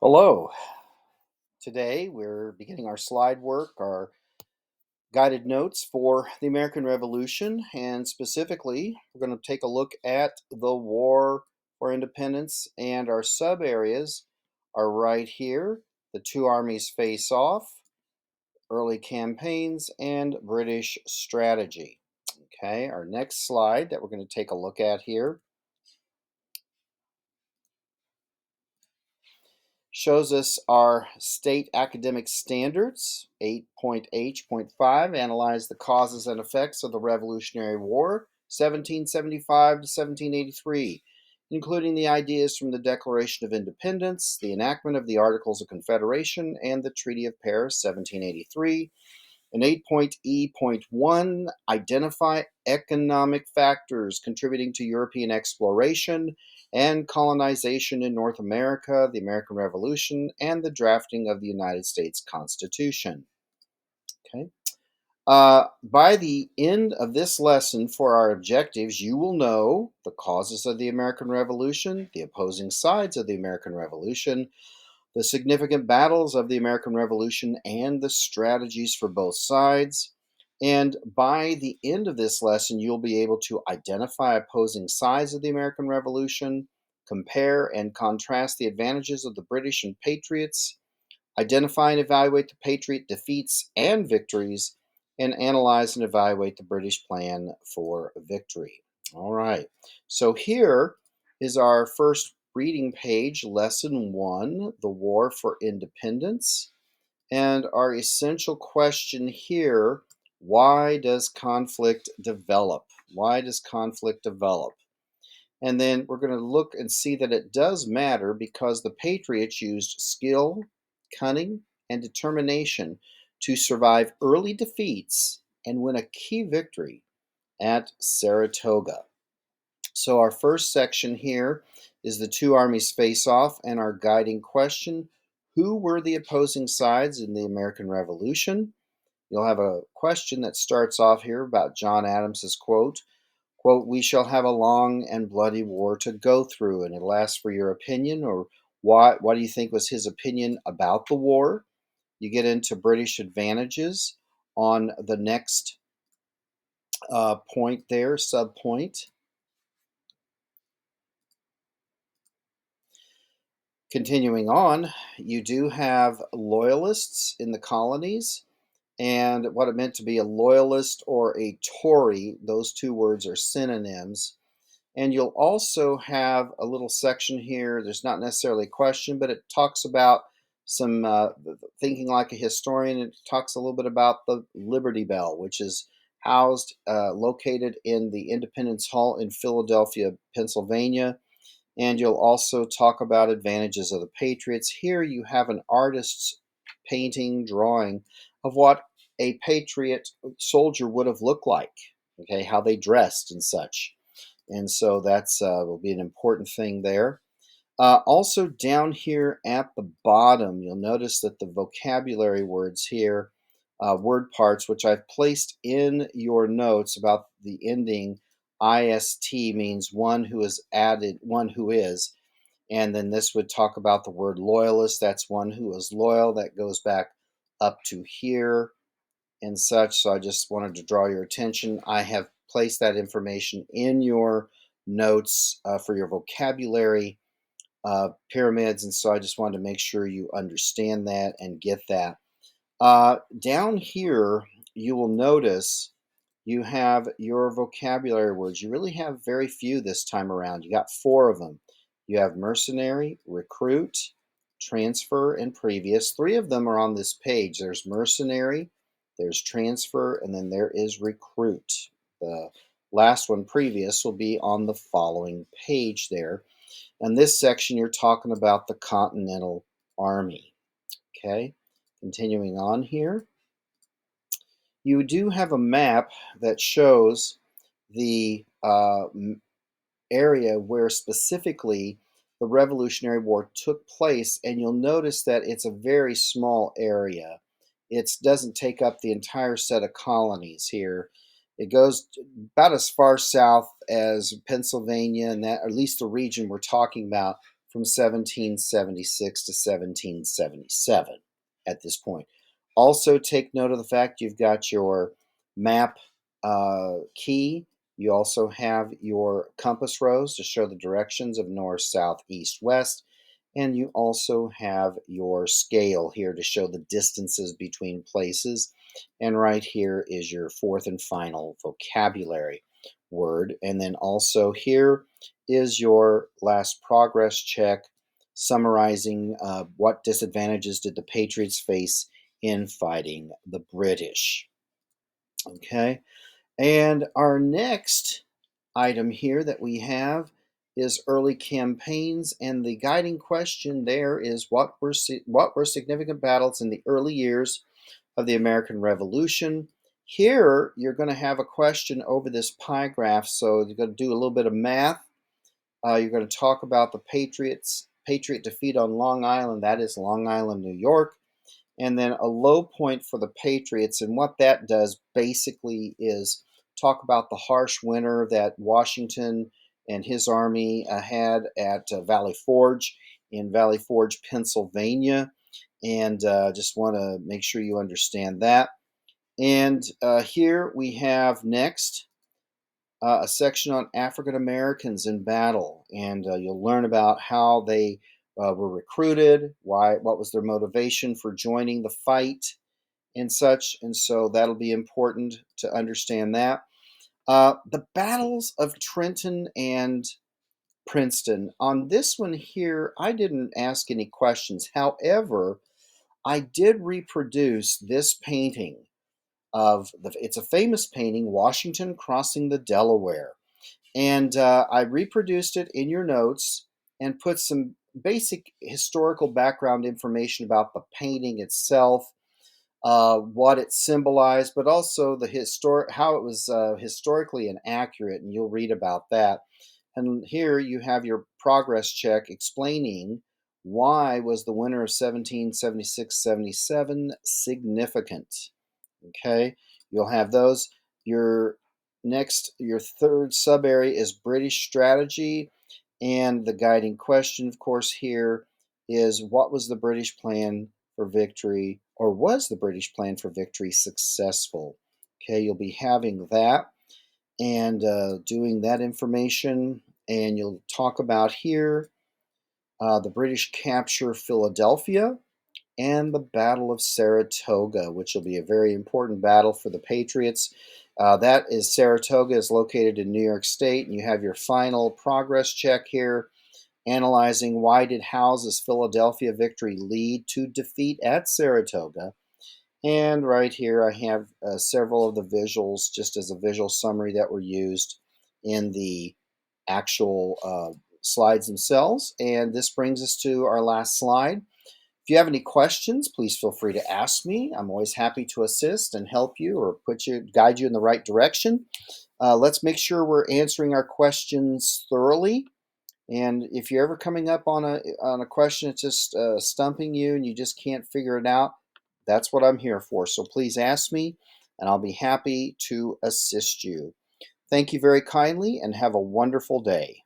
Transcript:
Hello. Today we're beginning our slide work, our guided notes for the American Revolution, and specifically, we're going to take a look at the War for Independence, and our sub areas are right here. The two armies face off, early campaigns, and British strategy. Okay, our next slide that we're going to take a look at here shows us our state academic standards. 8.H.5 analyze the causes and effects of the Revolutionary War, 1775 to 1783, including the ideas from the Declaration of Independence, the enactment of the Articles of Confederation, and the Treaty of Paris, 1783. And 8.E.1 identify economic factors contributing to European exploration and colonization in North America, the American Revolution, and the drafting of the United States Constitution. Okay. By the end of this lesson, for our objectives, you will know the causes of the American Revolution, the opposing sides of the American Revolution, the significant battles of the American Revolution, and the strategies for both sides. And by the end of this lesson, you'll be able to identify opposing sides of the American Revolution, compare and contrast the advantages of the British and Patriots, identify and evaluate the Patriot defeats and victories, and analyze and evaluate the British plan for victory. All right, so here is our first reading page, Lesson 1, The War for Independence. And our essential question here, why does conflict develop? Why does conflict develop? And then we're going to look and see that it does matter because the Patriots used skill, cunning, and determination to survive early defeats and win a key victory at Saratoga. So, our first section here is the two armies face off, and our guiding question, who were the opposing sides in the American Revolution? You'll have a question that starts off here about John Adams's quote, we shall have a long and bloody war to go through, and it'll ask for your opinion, or what do you think was his opinion about the war? You get into British advantages on the next point there, sub point. Continuing on, you do have loyalists in the colonies, and what it meant to be a loyalist or a Tory, those two words are synonyms. And you'll also have a little section here. There's not necessarily a question, but it talks about some thinking like a historian. It talks a little bit about the Liberty Bell, which is located in the Independence Hall in Philadelphia, Pennsylvania. And you'll also talk about advantages of the Patriots. Here you have an artist's painting, drawing of what a Patriot soldier would have looked like, okay, how they dressed and such. And so that's will be an important thing there. Also down here at the bottom, you'll notice that the vocabulary words here, word parts, which I've placed in your notes about the ending ist means one who is added, one who is. And then this would talk about the word loyalist. That's one who is loyal. That goes back up to here and such. So I just wanted to draw your attention. I have placed that information in your notes for your vocabulary pyramids. And so I just wanted to make sure you understand that and get that. Down here, you will notice you have your vocabulary words. You really have very few this time around. You got 4 of them. You have mercenary, recruit, transfer, and previous. 3 of them are on this page. There's mercenary, there's transfer, and then there is recruit. The last one, previous, will be on the following page there. And this section, you're talking about the Continental Army. Okay, continuing on here. You do have a map that shows the area where specifically the Revolutionary War took place, and you'll notice that it's a very small area. It doesn't take up the entire set of colonies here. It goes about as far south as Pennsylvania, and that, or at least the region we're talking about, from 1776 to 1777 at this point. Also, take note of the fact you've got your map key. You also have your compass rose to show the directions of north, south, east, west. And you also have your scale here to show the distances between places. And right here is your fourth and final vocabulary word. And then also here is your last progress check summarizing what disadvantages did the Patriots face in fighting the British. Okay, and our next item here that we have is early campaigns, and the guiding question there is what were significant battles in the early years of the American Revolution. Here, you're going to have a question over this pie graph, so you're going to do a little bit of math. You're going to talk about the Patriot defeat on Long Island. That is Long Island, New York. And then a low point for the Patriots. And what that does basically is talk about the harsh winter that Washington and his army had at Valley Forge in Valley Forge, Pennsylvania. And just want to make sure you understand that. And here we have next a section on African Americans in battle, and you'll learn about how they were recruited, what was their motivation for joining the fight, and such. And so that'll be important to understand that. The battles of Trenton and Princeton. On this one here, I didn't ask any questions. However, I did reproduce this painting it's a famous painting, Washington crossing the Delaware. And I reproduced it in your notes and put some basic historical background information about the painting itself, what it symbolized, but also how it was historically inaccurate, and you'll read about that. And here you have your progress check explaining why was the winter of 1776-77 significant. Okay, you'll have those. Your your third sub area is British strategy, and the guiding question, of course, here is what was the British plan for victory, or was the British plan for victory successful? Okay, you'll be having that and doing that information, and you'll talk about here the British capture Philadelphia and the Battle of Saratoga, which will be a very important battle for the Patriots. That is Saratoga is located in New York State, and you have your final progress check here, analyzing why did Howe's Philadelphia victory lead to defeat at Saratoga. And right here I have several of the visuals just as a visual summary that were used in the actual slides themselves. And this brings us to our last slide. If you have any questions, please feel free to ask me. I'm always happy to assist and help you or guide you in the right direction. Let's make sure we're answering our questions thoroughly. And if you're ever coming up on a question that's just stumping you and you just can't figure it out, that's what I'm here for. So please ask me, and I'll be happy to assist you. Thank you very kindly, and have a wonderful day.